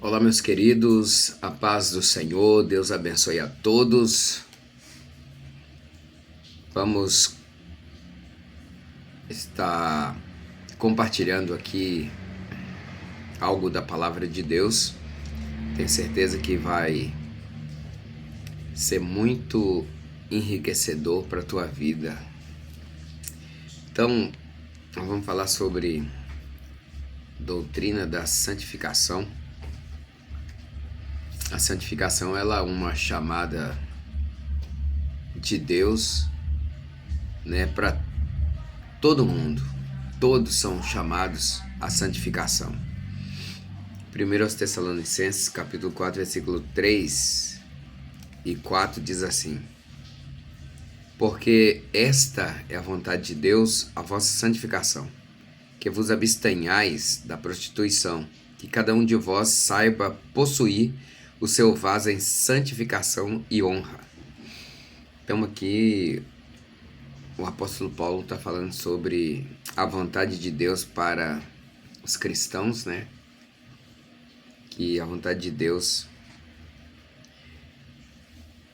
Olá, meus queridos, a paz do Senhor, Deus abençoe a todos. Vamos estar compartilhando aqui algo da palavra de Deus. Tenho certeza que vai ser muito enriquecedor para a tua vida. Então, nós vamos falar sobre doutrina da santificação. A santificação ela é uma chamada de Deus, né, para todo mundo. Todos são chamados à santificação. 1 Tessalonicenses, capítulo 4, versículo 3 e 4 diz assim: Porque esta é a vontade de Deus, a vossa santificação, que vos abstenhais da prostituição, que cada um de vós saiba possuir o seu vaso em santificação e honra. Então aqui o apóstolo Paulo está falando sobre a vontade de Deus para os cristãos, né? Que a vontade de Deus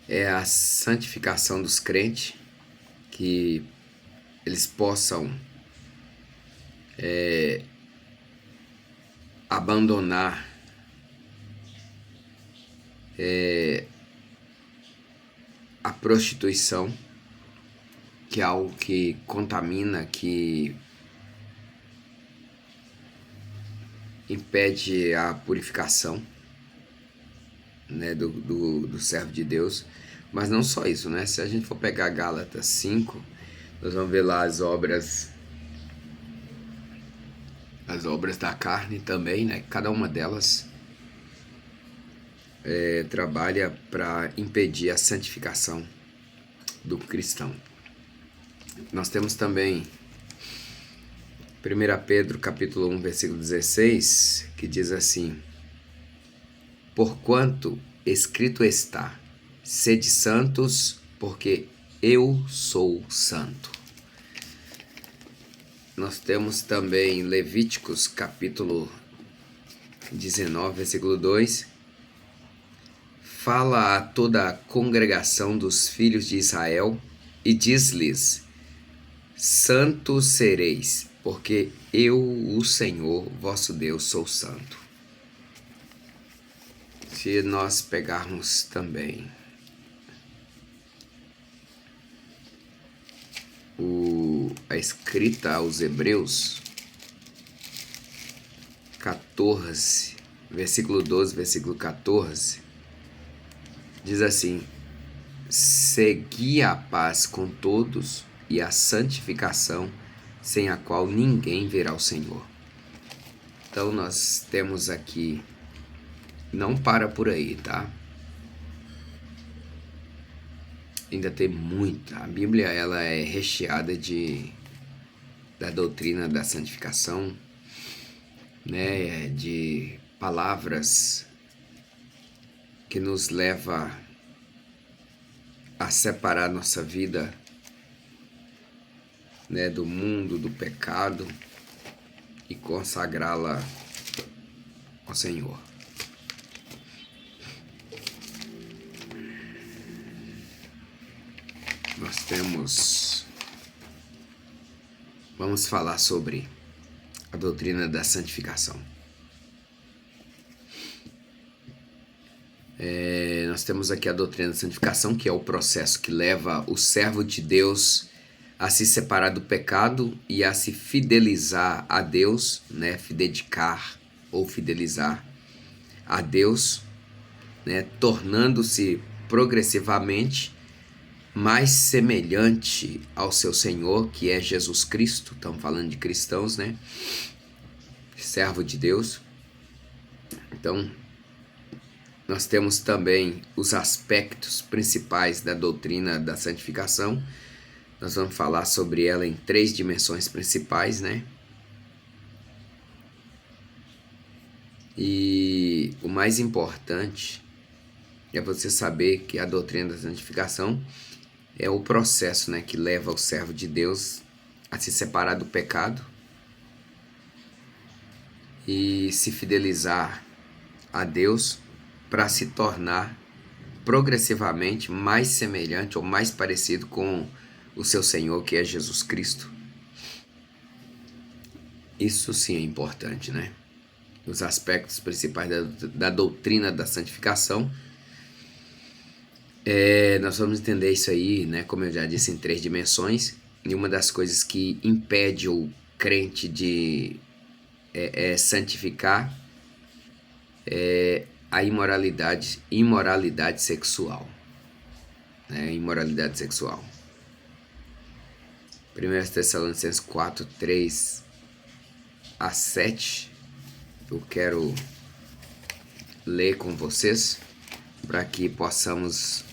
é a santificação dos crentes, que eles possam abandonar a prostituição, que é algo que contamina, que impede a purificação, né, do servo de Deus. Mas não só isso, né? Se a gente for pegar Gálatas 5, nós vamos ver lá as obras da carne também, né? Cada uma delas trabalha para impedir a santificação do cristão. Nós temos também 1 Pedro capítulo 1, versículo 16, que diz assim: Porquanto escrito está, sede santos, porque eu sou santo. Nós temos também Levíticos capítulo 19, versículo 2, fala a toda a congregação dos filhos de Israel e diz-lhes: Santos sereis, porque eu, o Senhor, vosso Deus, sou santo. Se nós pegarmos também a escrita aos Hebreus 14, versículo 12, versículo 14, diz assim: Segui a paz com todos e a santificação, sem a qual ninguém verá o Senhor. Então nós temos aqui, não para por aí, tá? Ainda tem muita. A Bíblia ela é recheada da doutrina da santificação, né? De palavras que nos leva a separar nossa vida, né, do mundo, do pecado e consagrá-la ao Senhor. Vamos falar sobre a doutrina da santificação. Nós temos aqui a doutrina da santificação, que é o processo que leva o servo de Deus a se separar do pecado e a se fidelizar a Deus, né? Dedicar ou fidelizar a Deus, né? Tornando-se progressivamente mais semelhante ao seu Senhor, que é Jesus Cristo. Estamos falando de cristãos, né? Servo de Deus. Então, nós temos também os aspectos principais da doutrina da santificação. Nós vamos falar sobre ela em 3 dimensões principais, né? E o mais importante é você saber que a doutrina da santificação é o processo, né, que leva o servo de Deus a se separar do pecado e se fidelizar a Deus para se tornar progressivamente mais semelhante ou mais parecido com o seu Senhor, que é Jesus Cristo. Isso sim é importante, né? Os aspectos principais da doutrina da santificação. Nós vamos entender isso aí, né? Como eu já disse, em 3 dimensões. E uma das coisas que impede o crente de santificar é a imoralidade sexual. Né? Imoralidade sexual. 1 Tessalonicenses 4, 3 a 7. Eu quero ler com vocês para que possamos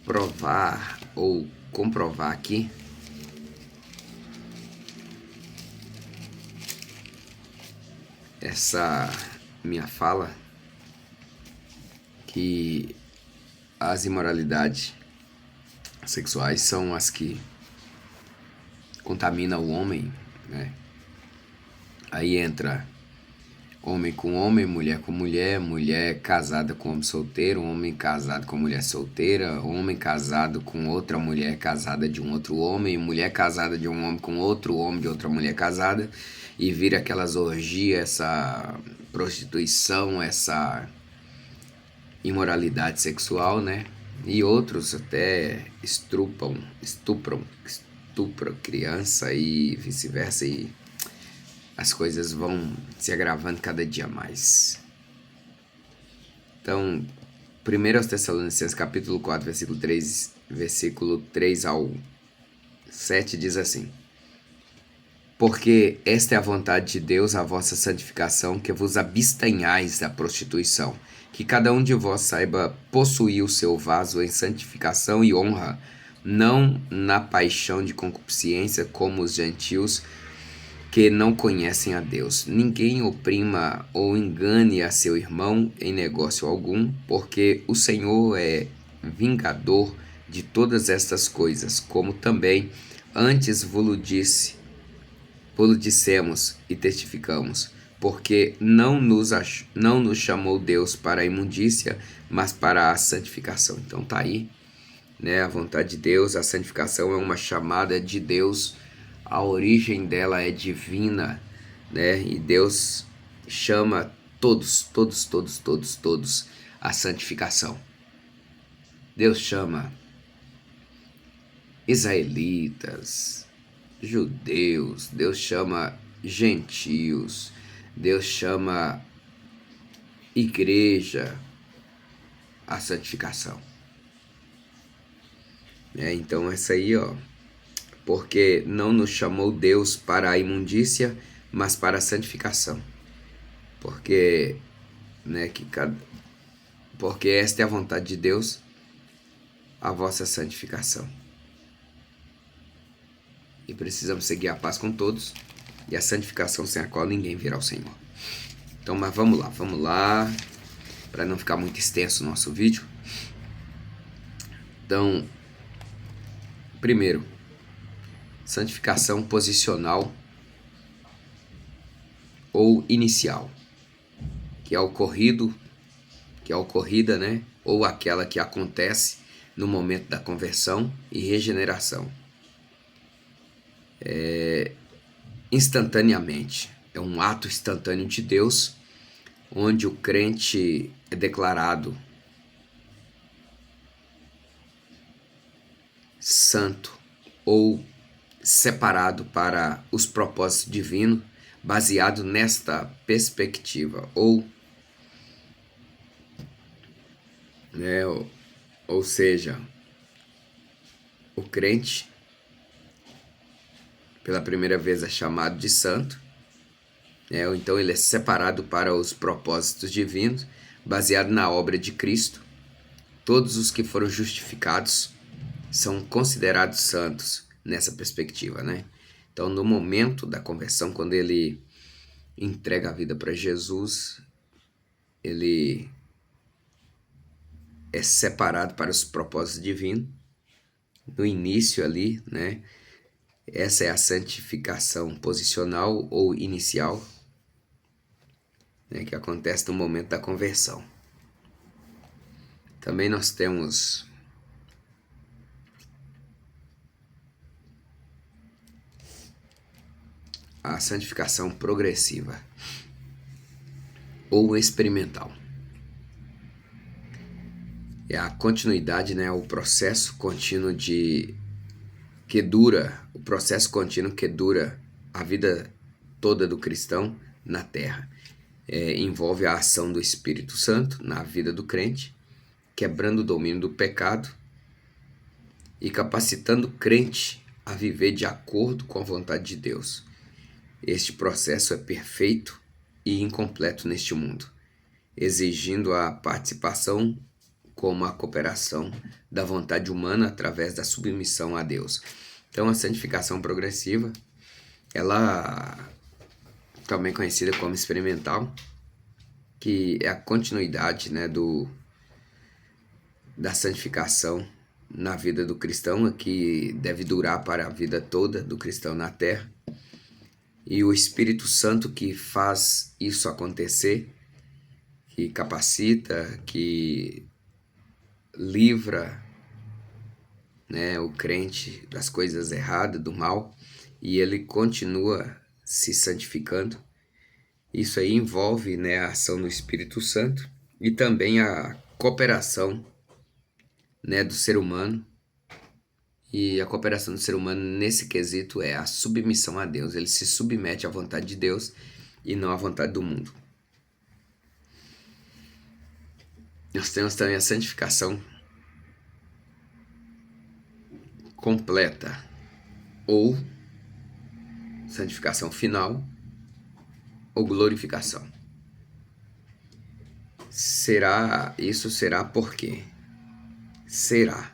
provar ou comprovar aqui essa minha fala, que as imoralidades sexuais são as que contaminam o homem, né? Aí entra homem com homem, mulher com mulher, mulher casada com homem solteiro, homem casado com mulher solteira, homem casado com outra mulher casada de um outro homem, mulher casada de um homem com outro homem de outra mulher casada, e vira aquelas orgias, essa prostituição, essa imoralidade sexual, né? E outros até estupram criança e vice-versa, e as coisas vão se agravando cada dia mais. Então, 1 Tessalonicenses capítulo 4, versículo 3 ao 7 diz assim: Porque esta é a vontade de Deus, a vossa santificação, que vos abstenhais da prostituição, que cada um de vós saiba possuir o seu vaso em santificação e honra, não na paixão de concupiscência como os gentios, que não conhecem a Deus. Ninguém oprima ou engane a seu irmão em negócio algum, porque o Senhor é vingador de todas estas coisas, como também antes vos dissemos e testificamos, porque não nos chamou Deus para a imundícia, mas para a santificação. Então tá aí, né, a vontade de Deus. A santificação é uma chamada de Deus, a origem dela é divina, né? E Deus chama todos à santificação. Deus chama israelitas, judeus, Deus chama gentios, Deus chama igreja à santificação. Então essa aí, ó, porque não nos chamou Deus para a imundícia, mas para a santificação. Porque, né, porque esta é a vontade de Deus, a vossa santificação. E precisamos seguir a paz com todos e a santificação, sem a qual ninguém virá ao Senhor. Então, mas vamos lá, para não ficar muito extenso o nosso vídeo. Então, primeiro, santificação posicional ou inicial, que é a ocorrida, né? Ou aquela que acontece no momento da conversão e regeneração. Instantaneamente. É um ato instantâneo de Deus, onde o crente é declarado santo ou separado para os propósitos divinos, baseado nesta perspectiva, ou seja, o crente pela primeira vez é chamado de santo, ou então ele é separado para os propósitos divinos, baseado na obra de Cristo. Todos os que foram justificados são considerados santos nessa perspectiva, né? Então, no momento da conversão, quando ele entrega a vida para Jesus, ele é separado para os propósitos divinos. No início ali, né? Essa é a santificação posicional ou inicial. né, que acontece no momento da conversão. Também nós temos a santificação progressiva ou experimental. É a continuidade, né, o processo contínuo o processo contínuo que dura a vida toda do cristão na terra. Envolve a ação do Espírito Santo na vida do crente, quebrando o domínio do pecado e capacitando o crente a viver de acordo com a vontade de Deus. Este processo é perfeito e incompleto neste mundo, exigindo a participação como a cooperação da vontade humana através da submissão a Deus. Então, a santificação progressiva, ela também conhecida como experimental, que é a continuidade, né, da santificação na vida do cristão, que deve durar para a vida toda do cristão na terra. E o Espírito Santo que faz isso acontecer, que capacita, que livra, né, o crente das coisas erradas, do mal, e ele continua se santificando. Isso aí envolve, né, a ação do Espírito Santo e também a cooperação, né, do ser humano. E a cooperação do ser humano nesse quesito é a submissão a Deus. Ele se submete à vontade de Deus e não à vontade do mundo. Nós temos também a santificação completa ou santificação final ou glorificação. Isso será por quê? Será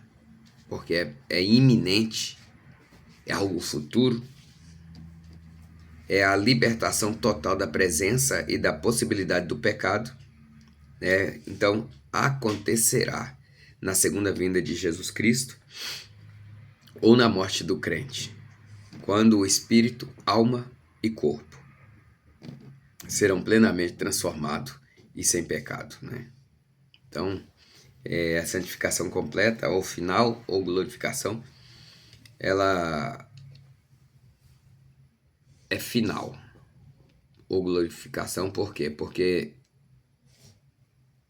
porque é iminente, é algo futuro, é a libertação total da presença e da possibilidade do pecado, né? Então acontecerá na segunda vinda de Jesus Cristo ou na morte do crente, quando o espírito, alma e corpo serão plenamente transformados e sem pecado, né? Então, a santificação completa, ou final, ou glorificação, ela é final, ou glorificação, por quê? Porque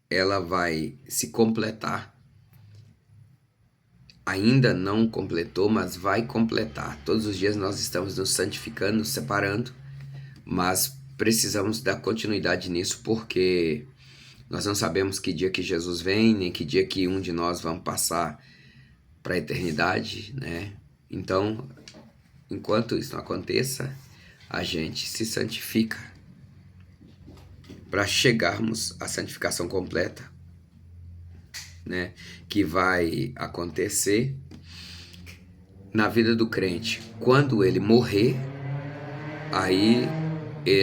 ela vai se completar. Ainda não completou, mas vai completar. Todos os dias nós estamos nos santificando, nos separando, mas precisamos dar continuidade nisso, porque nós não sabemos que dia que Jesus vem, nem que dia que um de nós vamos passar para a eternidade, né? Então, enquanto isso não aconteça, a gente se santifica para chegarmos à santificação completa, né? Que vai acontecer na vida do crente. Quando ele morrer, aí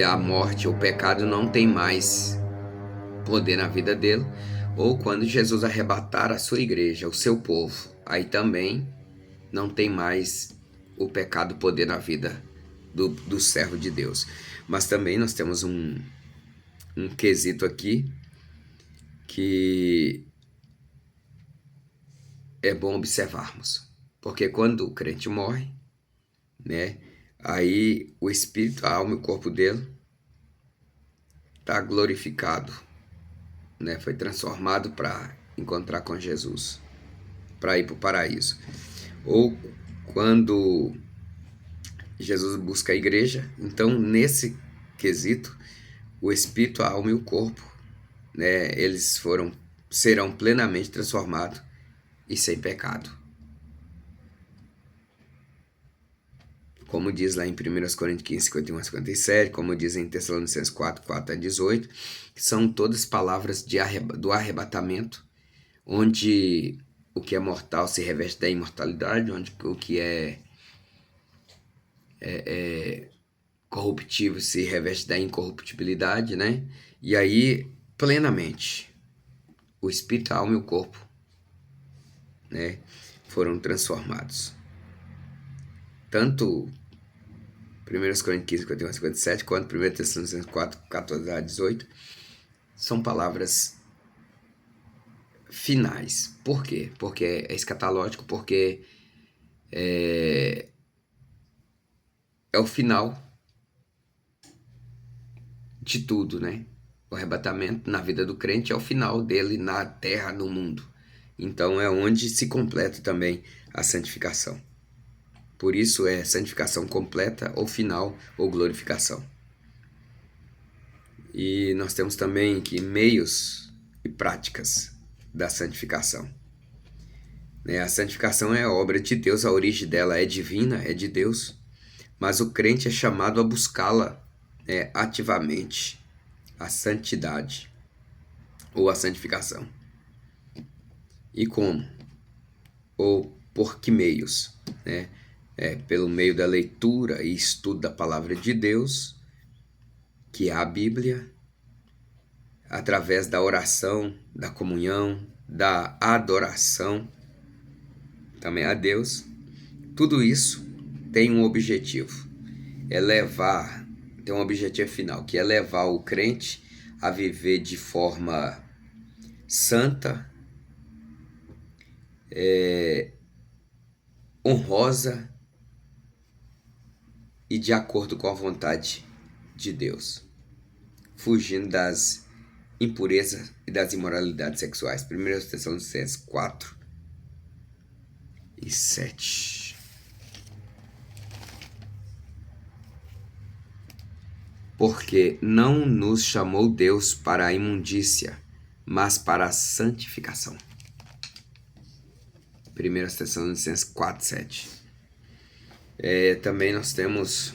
a morte, o pecado não tem mais poder na vida dele, ou quando Jesus arrebatar a sua igreja, o seu povo, aí também não tem mais o pecado poder na vida do servo de Deus. Mas também nós temos um quesito aqui que é bom observarmos, porque quando o crente morre, né, aí o espírito, a alma e o corpo dele está glorificado, né, foi transformado para encontrar com Jesus, para ir para o paraíso. Ou quando Jesus busca a igreja, então nesse quesito, o espírito, a alma e o corpo, né, eles serão plenamente transformados e sem pecado. Como diz lá em 1 Coríntios 15, 51 a 57, como diz em Tessalonicenses 4, 4 a 18, que são todas palavras do arrebatamento, onde o que é mortal se reveste da imortalidade, onde o que é corruptível se reveste da incorruptibilidade, né? E aí, plenamente, o espírito, a alma e o corpo, né, foram transformados. Tanto 1 Coríntios 15, 51 a 57, quanto 1 Tessalonicenses 4, 14 a 18, são palavras finais. Por quê? Porque é escatológico, porque é o final de tudo, né? O arrebatamento na vida do crente é o final dele na terra, no mundo. Então é onde se completa também a santificação. Por isso é santificação completa, ou final, ou glorificação. E nós temos também que meios e práticas da santificação. A santificação é a obra de Deus, a origem dela é divina, é de Deus, mas o crente é chamado a buscá-la ativamente, a santidade ou a santificação. E como? Ou por que meios? Pelo meio da leitura e estudo da palavra de Deus, que é a Bíblia, através da oração, da comunhão, da adoração também a Deus. Tudo isso tem um objetivo, tem um objetivo final, que é levar o crente a viver de forma santa, honrosa e de acordo com a vontade de Deus, fugindo das impurezas e das imoralidades sexuais. 1 Tessalonicenses 4 e 7. Porque não nos chamou Deus para a imundícia, mas para a santificação. 1 Tessalonicenses 4, 7. Também nós temos,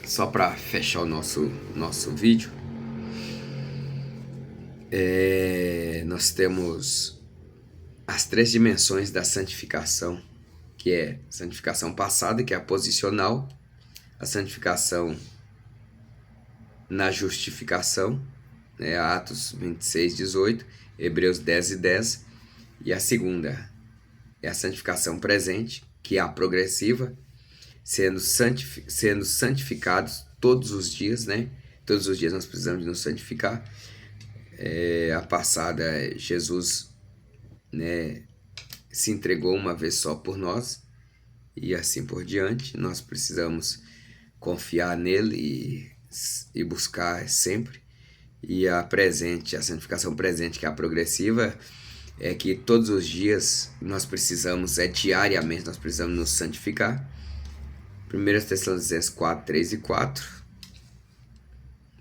só para fechar o nosso vídeo, nós temos as 3 dimensões da santificação, que é a santificação passada, que é a posicional, a santificação na justificação, Atos 26, 18, Hebreus 10 e 10, e a segunda é a santificação presente, que é a progressiva, sendo santificados todos os dias, Todos os dias nós precisamos de nos santificar. A passada, Jesus, se entregou uma vez só por nós, e assim por diante. Nós precisamos confiar nele e buscar sempre. E a santificação presente, que é a progressiva, é que todos os dias nós precisamos, diariamente nós precisamos nos santificar. 1 Tessalonicenses 4, 3 e 4,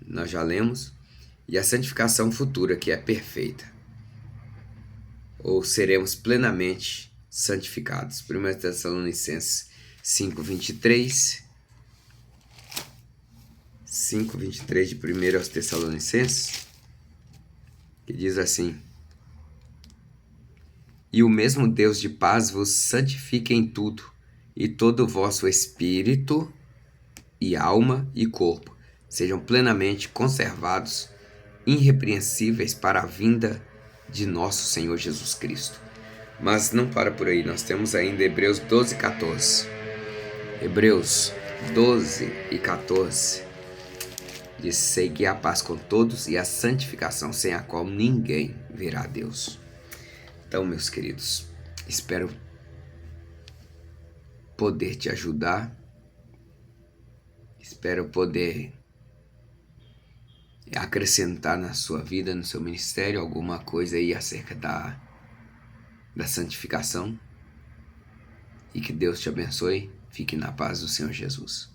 nós já lemos. E a santificação futura, que é perfeita, ou seremos plenamente santificados. 1 Tessalonicenses 5, 23. 5, 23 de 1 aos Tessalonicenses, que diz assim: E o mesmo Deus de paz vos santifique em tudo, e todo o vosso espírito, e alma, e corpo sejam plenamente conservados, irrepreensíveis para a vinda de nosso Senhor Jesus Cristo. Mas não para por aí, nós temos ainda Hebreus 12, 14. Hebreus 12 e 14 diz: Segui a paz com todos e a santificação, sem a qual ninguém verá a Deus. Então, meus queridos, espero poder te ajudar, espero poder acrescentar na sua vida, no seu ministério, alguma coisa aí acerca da santificação. E que Deus te abençoe. Fique na paz do Senhor Jesus.